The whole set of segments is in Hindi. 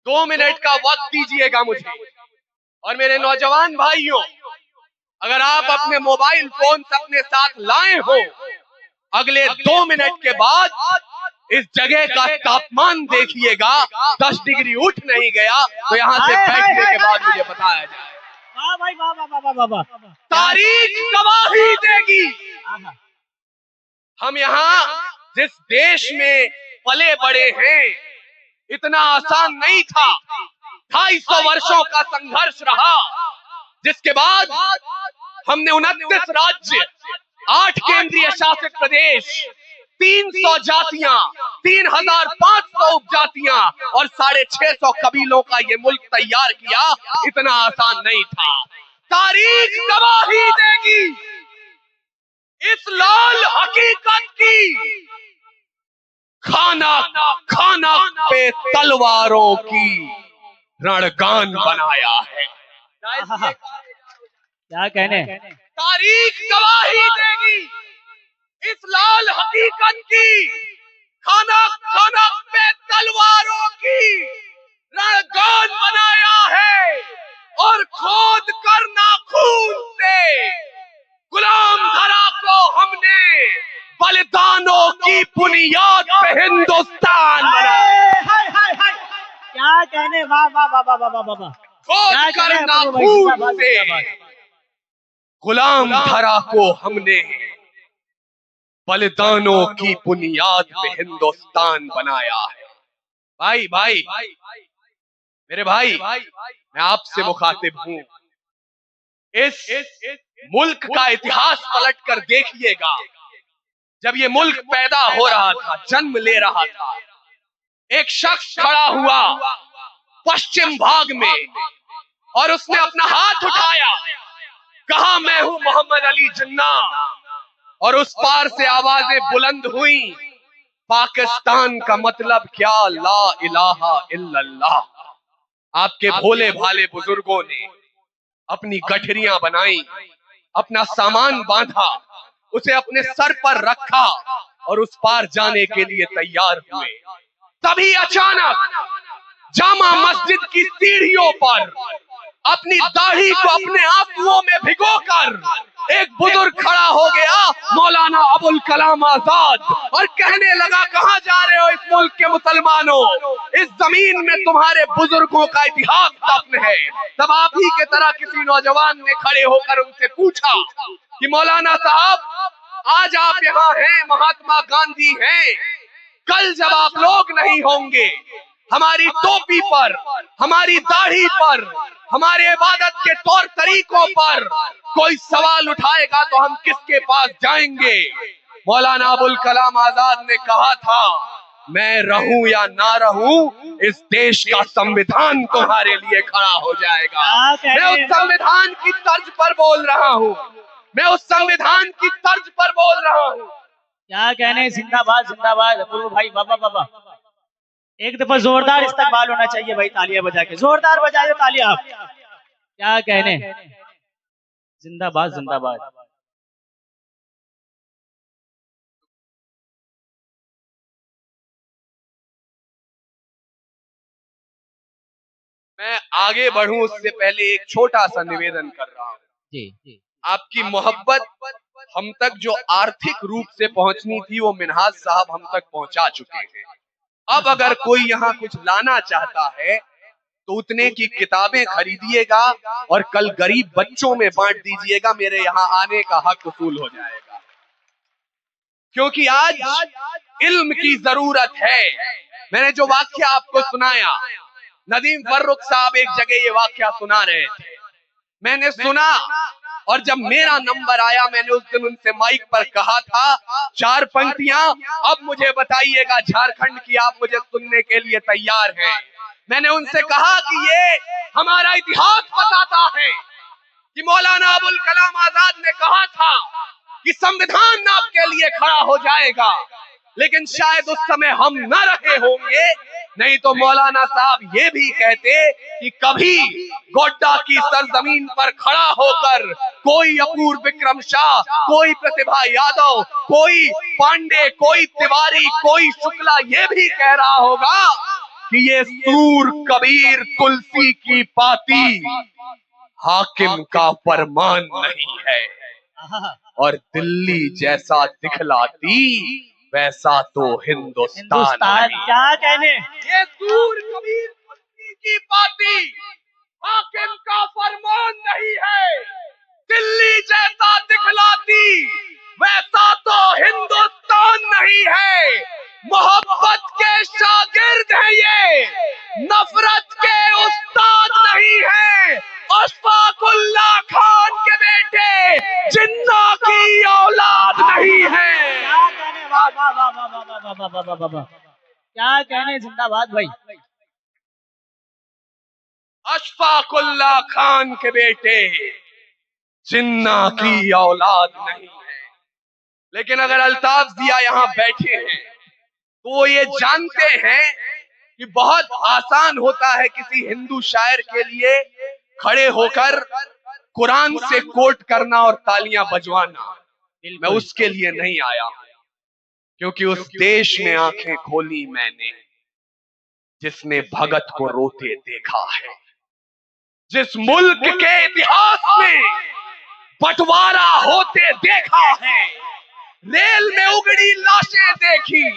2 मिनट का वक्त दीजिएगा मुझे। और मेरे नौजवान भाइयों, अगर आप अपने मोबाइल फोन अपने साथ लाए हो, अगले 2 मिनट के बाद इस जगह का तापमान देखिएगा, 10 डिग्री उठ नहीं गया तो यहाँ से बैठने के बाद मुझे बताया जाए। वाह भाई वाह वाह वाह वाह वाह। तारीख गवाही देगी। हम यहाँ जिस देश में पले बड़े हैं, इतना आसान नहीं था। 250 वर्षों का संघर्ष रहा, जिसके बाद हमने 29 राज्य, 8 केंद्रीय शासित प्रदेश, 300 जातियां, 3500 उपजातियां और 650 कबीलों का ये मुल्क तैयार किया। इतना आसान नहीं था। तारीख गवाही देगी इस लाल हकीकत की। खाना खाना पे तलवारों की रणगान बनाया है। क्या कहने। तारीख गवाही देगी इस लाल हकीकत की। खाना खाना पे तलवारों की रणगान बनाया है और खोद कर नाखून से गुलाम धरा को हमने बलिदानों की बुनियाद पे हिंदुस्तान बनाया। क्या कहने। वाह वाह वाह वाह वाह वाह वाह। खोद कर नाखून से गुलाम धरा को हमने बलिदानों की बुनियाद पे हिंदुस्तान बनाया है। भाई भाई मेरे भाई, मैं आपसे मुखातिब हूं। इस मुल्क का इतिहास पलट कर देखिएगा। जब ये मुल्क पैदा हो रहा था, जन्म ले रहा था, एक शख्स खड़ा हुआ पश्चिम भाग में और उसने अपना हाथ उठाया, कहा मैं हूं मोहम्मद अली जिन्ना। और उस पार से आवाजें बुलंद हुई, पाकिस्तान का मतलब क्या, ला इलाहा इल्लल्लाह। आपके भोले भाले बुजुर्गों ने अपनी गठरियां बनाई, अपना सामान बांधा, उसे अपने सर पर रखा और उस पार जाने के लिए तैयार हुए। तभी अचानक जामा मस्जिद की सीढ़ियों पर अपनी दाढ़ी को अपने आंसुओं में भिगोकर एक बुजुर्ग खड़ा हो गया, मौलाना अबुल कलाम आजाद, और कहने लगा, कहां जा रहे हो इस मुल्क के मुसलमानों, इस जमीन में तुम्हारे बुजुर्गों का इतिहास दफन है। तब आप ही के तरह किसी नौजवान ने खड़े होकर उनसे पूछा कि मौलाना साहब, आज आप यहाँ हैं, महात्मा गांधी हैं, कल जब आप लोग नहीं होंगे, हमारी टोपी पर, हमारी दाढ़ी पर, हमारे इबादत के तौर तरीकों पर कोई सवाल उठाएगा तो हम किसके पास जाएंगे। मौलाना अबुल कलाम आजाद ने कहा था, मैं रहूं या ना रहूं, इस देश का संविधान तुम्हारे लिए खड़ा हो जाएगा। मैं उस संविधान की तर्ज पर बोल रहा हूं, मैं उस संविधान की तर्ज पर बोल रहा हूं। क्या कहने। जिंदाबाद जिंदाबाद अपूर्व भाई, बाबा बाबा। एक दफा जोरदार इस्तकबाल होना चाहिए भाई, तालियां बजा के, जोरदार बजाए तालियां। क्या कहने। जिंदाबाद जिंदाबाद। मैं आगे बढ़ूं उससे पहले एक छोटा सा निवेदन कर रहा हूं। जी। आपकी मोहब्बत हम तक जो आर्थिक रूप से पहुंचनी थी, वो मिन्हाज साहब हम तक पहुंचा चुके हैं। अब अगर कोई यहाँ कुछ लाना चाहता है तो उतने की किताबें खरीदिएगा और कल गरीब बच्चों में बांट दीजिएगा, मेरे यहाँ आने का हक वसूल हो जाएगा। क्योंकि आज इल्म की जरूरत है। मैंने जो वाक्य आपको सुनाया, नदीम फर्रुख साहब एक जगह ये वाक्य सुना रहे थे, मैंने सुना, और जब मेरा नंबर आया, मैंने उस दिन उनसे माइक पर कहा था, 4 पंक्तियां अब मुझे बताइएगा झारखंड की, आप मुझे सुनने के लिए तैयार हैं। मैंने उनसे कहा कि ये हमारा इतिहास बताता है कि मौलाना अबुल कलाम आजाद ने कहा था कि संविधान आपके लिए खड़ा हो जाएगा, लेकिन शायद उस समय हम न रहे होंगे, नहीं तो मौलाना साहब ये भी कहते कि कभी गोड्डा की सरजमीन पर खड़ा होकर कोई अपूर्व विक्रम शाह, कोई प्रतिभा यादव, कोई पांडे, कोई तिवारी, कोई शुक्ला ये भी कह रहा होगा कि ये सूर कबीर तुलसी की पाती हाकिम का फरमान नहीं है, और दिल्ली जैसा दिखलाती वैसा तो हिंदुस्तान नहीं। क्या कहने, ये सूर कबीर तुलसी की पाती हाकिम का फरमान नहीं है, दिल्ली जैसा दिखलाती वैसा तो हिंदुस्तान नहीं है। मोहब्बत के शागिर्द हैं ये, नफरत के उस्ताद नहीं है। अशफाकुल्लाह खान के बेटे जिन्ना की औलाद नहीं है। क्या कहने, वाह वाह वाह वाह वाह वाह वाह वाह वाह वाह, क्या कहने, जिंदाबाद भाई। अशफाकुल्लाह खान के बेटे जिन्ना की औलाद नहीं है। लेकिन अगर अल्ताफ जिया यहाँ बैठे हैं तो वो ये जानते हैं कि बहुत आसान होता है किसी हिंदू शायर के लिए खड़े होकर कुरान से कोट करना और तालियां बजवाना। मैं उसके लिए नहीं आया, क्योंकि उस देश में आंखें खोली मैंने जिसने भगत को रोते देखा है, जिस मुल्क के इतिहास में बंटवारा होते देखा है, रेल में उगड़ी लाशें देखी,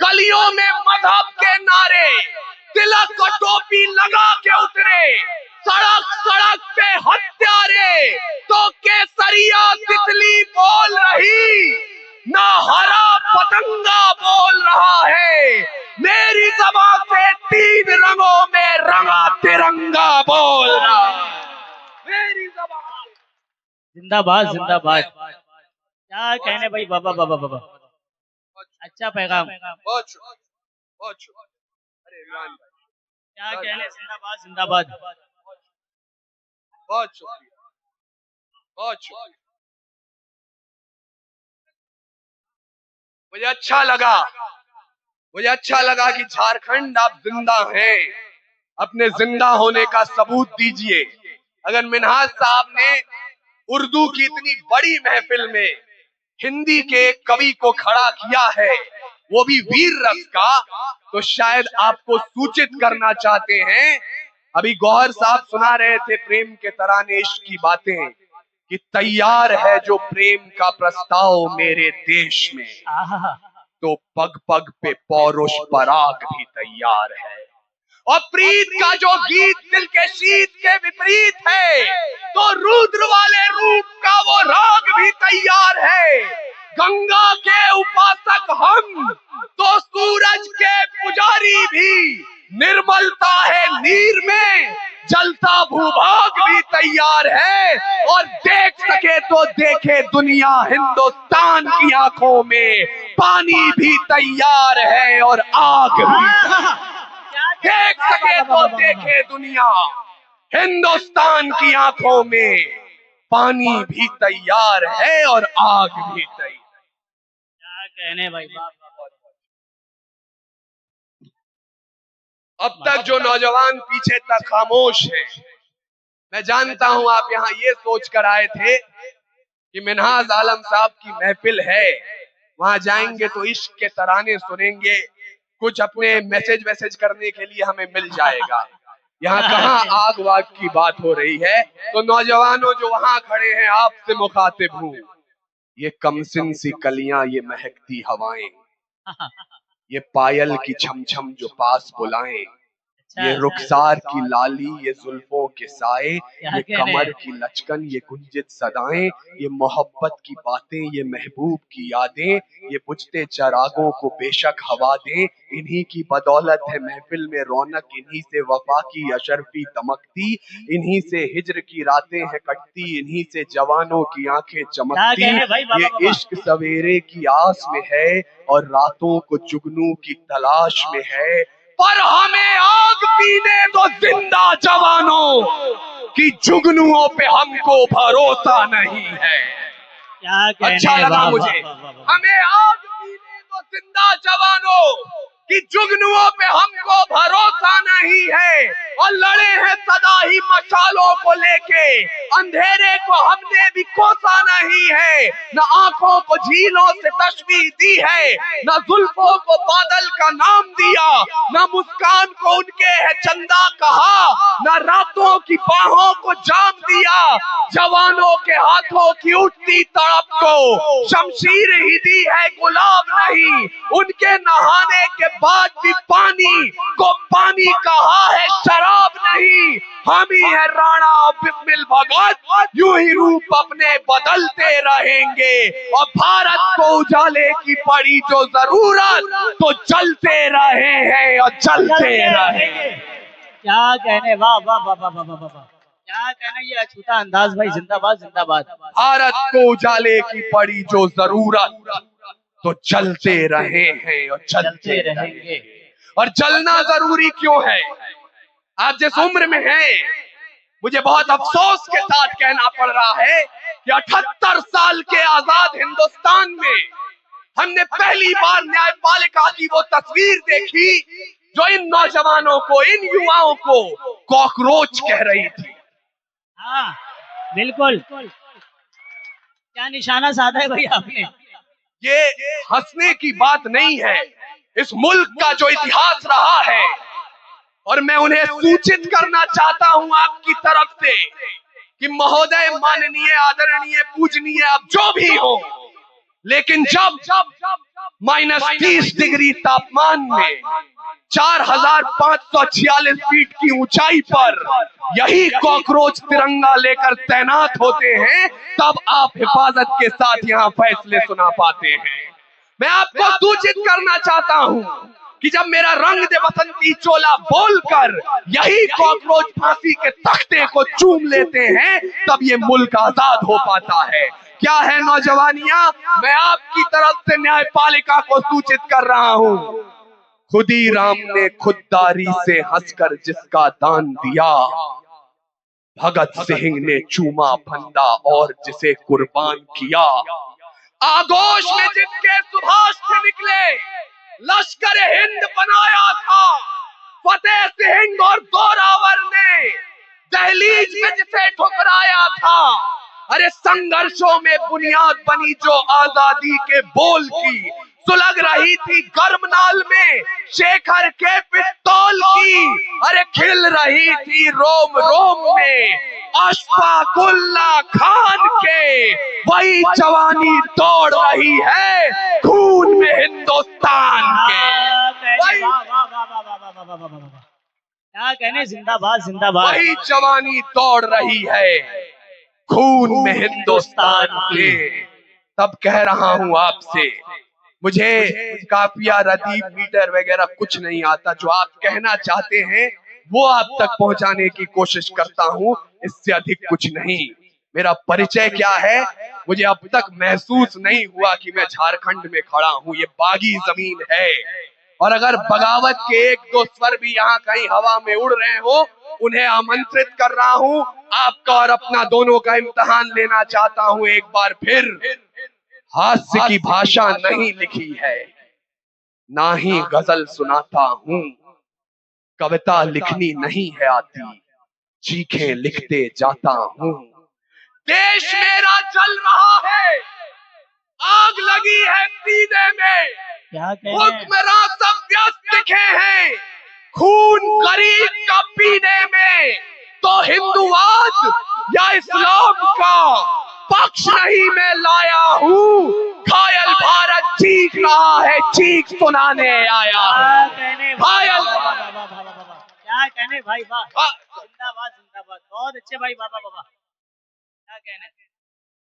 गलियों में मजहब के नारे, तिलक और टोपी लगा के उतरे, सड़क सड़क पे हत्यारे, तो केसरिया तितली बोल रही ना हरा पतंगा बोल रहा है। मेरी ज़बान से 3 रंगों में रंगा तिरंगा बोल रहा है। मेरी ज़बान जिंदाबाद जिंदाबाद। क्या कहने भाई, बाबा बाबा बाबा, अच्छा पैगाम। बहुत शुक्रिया। अरे इमरान भाई, क्या कहने, जिंदाबाद जिंदाबाद। बहुत शुक्रिया, बहुत शुक्रिया। मुझे अच्छा लगा कि झारखंड आप जिंदा हैं। अपने जिंदा होने का सबूत दीजिए। अगर मिन्हाज साहब ने उर्दू की इतनी बड़ी महफिल में हिंदी के कवि को खड़ा किया है, वो भी वीर रस का, तो शायद आपको सूचित करना चाहते हैं। अभी गौहर साहब सुना रहे थे प्रेम के तराने, इश्क की बातें, कि तैयार है जो प्रेम का प्रस्ताव मेरे देश में, तो पग पग पे पौरुष पराग भी तैयार है। और प्रीत का जो गीत दिल के शीत के विपरीत है, तो रुद्र वाले रूप का वो राग भी तैयार है। गंगा के उपासक हम, तो सूरज के पुजारी भी, निर्मलता है नीर में, जलता भूभाग भी तैयार है। और देख सके तो देखे दुनिया, हिंदुस्तान की आंखों में पानी भी तैयार है और आग भी। देख सके तो देखे दुनिया, हिंदुस्तान की आंखों में पानी भी तैयार है और आग भी तैयार। क्या कहने भाई, अब तक जो नौजवान पीछे तक खामोश है, मैं जानता हूं आप यहाँ ये सोच कर आए थे कि मिन्हाज आलम साहब की महफिल है, वहां जाएंगे तो इश्क के तराने सुनेंगे, कुछ अपने मैसेज करने के लिए हमें मिल जाएगा। यहाँ कहाँ आग वाग की बात हो रही है। तो नौजवानों जो वहां खड़े हैं, आपसे मुखातिब हूँ, ये कमसिन सी कलियां, ये महकती हवाएं, ये पायल की छमछम जो पास बुलाएं, ये रुखसार की लाली, ये जुल्फों के साए, ये कमर की लचकन, ये गुंजित सदाएं, ये मोहब्बत की बातें, ये महबूब की यादें, ये बुझते चरागों को बेशक हवा दें। इन्हीं की बदौलत है महफिल में रौनक, इन्हीं से वफा की अशरफी दमकती, इन्हीं से हिज्र की रातें हैं कटती, इन्हीं से जवानों की आंखें चमकती। ये इश्क सवेरे की आस में है और रातों को जुगनू की तलाश में है, पर हमें आग पीने दो जिंदा जवानों की, जुगनुओं पे हमको भरोसा नहीं है। क्या अच्छा लगा मुझे। हमें आग पीने दो जिंदा जवानों की, जुगनुओं पे हमको भरोसा नहीं है। और लड़े हैं सदा ही मशालों को लेके। अंधेरे को हमने भी कोसा नहीं है, न आंखों को झीलों से तशबीह दी है, न जुल्फों को बादल का नाम दिया, न मुस्कान को उनके है चंदा कहा, न रातों की बाहों को जाम दिया। जवानों के हाथों की उठती तड़प को शमशीर ही दी है, गुलाब नहीं। उनके नहाने के बाद भी पानी को पानी कहा है, शराब नहीं। हम ही है राणा और बिस्मिल भगत, यूं ही रूप अपने बदलते रहेंगे। और भारत को उजाले की पड़ी जो जरूरत, तो जलते रहे हैं और जलते रहेंगे। क्या कहने, वाह वाह वाह वाह वाह वाह वाह, क्या कहना। ये अछूता अंदाज भाई, जिंदाबाद जिंदाबाद। भारत को उजाले की पड़ी जो जरूरत, तो जलते रहे हैं और जलते रहेंगे। और जलना जरूरी क्यों है? आप जिस उम्र में हैं, मुझे बहुत अफसोस के साथ कहना पड़ रहा है कि 78 साल के आजाद हिंदुस्तान में हमने पहली बार न्यायपालिका की वो तस्वीर देखी जो इन नौजवानों को, इन युवाओं को कॉकरोच कह रही थी। हाँ बिल्कुल, क्या निशाना साधा है भाई आपने। ये हंसने की बात नहीं है, इस मुल्क का जो इतिहास रहा है। और मैं उन्हें सूचित करना चाहता हूं आपकी तरफ से कि महोदय, माननीय, आदरणीय, पूजनीय, अब जो भी हो, लेकिन जब -30 डिग्री तापमान में 4546 फीट की ऊंचाई पर यही कॉकरोच तिरंगा लेकर तैनात होते हैं, तब आप हिफाजत के साथ यहाँ फैसले सुना पाते हैं। मैं आपको सूचित करना चाहता हूँ कि जब मेरा रंग दे बसंती चोला बोलकर यही कॉकरोच फांसी के तख्ते को चूम लेते हैं, तब ये मुल्क आजाद हो पाता है। क्या है नौजवानियां, मैं आपकी तरफ से न्यायपालिका को सूचित कर रहा हूं। खुदीराम ने खुददारी से हंसकर जिसका दान दिया, भगत सिंह ने चूमा फंदा और जिसे कुर्बान किया। आगोश में जिसके सुभाष से निकले लश्कर हिंद बनाया था, फतेह सिंह और जोरावर ने दहलीज में जिसे ठुकराया था। अरे संघर्षों में बुनियाद बनी जो आजादी के बोल की, सुलग रही थी गर्मनाल में शेखर के पिस्तौल की। अरे खिल रही थी रोम रोम में अशफाकुल्ला खान के, वही जवानी दौड़ रही है खून में हिंदुस्तान के। क्या कहने, जिंदाबाद जिंदाबाद। वही जवानी दौड़ रही है खून में हिंदुस्तान के। तब कह रहा हूं आपसे, मुझे काफिया, रदीफ, मीटर वगैरह कुछ नहीं आता। जो आप कहना चाहते हैं वो आप तक पहुंचाने की कोशिश करता हूं, इससे अधिक कुछ नहीं। मेरा परिचय क्या है, मुझे अब तक महसूस नहीं हुआ कि मैं झारखंड में खड़ा हूं। ये बागी जमीन है, और अगर बगावत के एक दो स्वर भी यहाँ कहीं हवा में उड़ रहे हो, उन्हें आमंत्रित कर रहा हूं। आपका और अपना दोनों का इम्तिहान लेना चाहता हूं एक बार फिर। हास्य की भाषा नहीं लिखी है, ना ही गजल सुनाता हूं। कविता लिखनी नहीं है आती, चीखें लिखते जाता हूं। देश मेरा जल रहा है, आग लगी है सीने में, हुक्मरान सब व्यस्त दिखे हैं खून गरीब का पीने में। तो हिंदुवाद या इस्लाम का पक्ष नहीं मैं लाया हूँ, घायल भारत चीख रहा है, चीख सुनाने आया हूँ। घायल, क्या कहने भाई, वाह, जिंदाबाद जिंदाबाद, बहुत अच्छे भाई, बाबा बाबा, क्या कहने।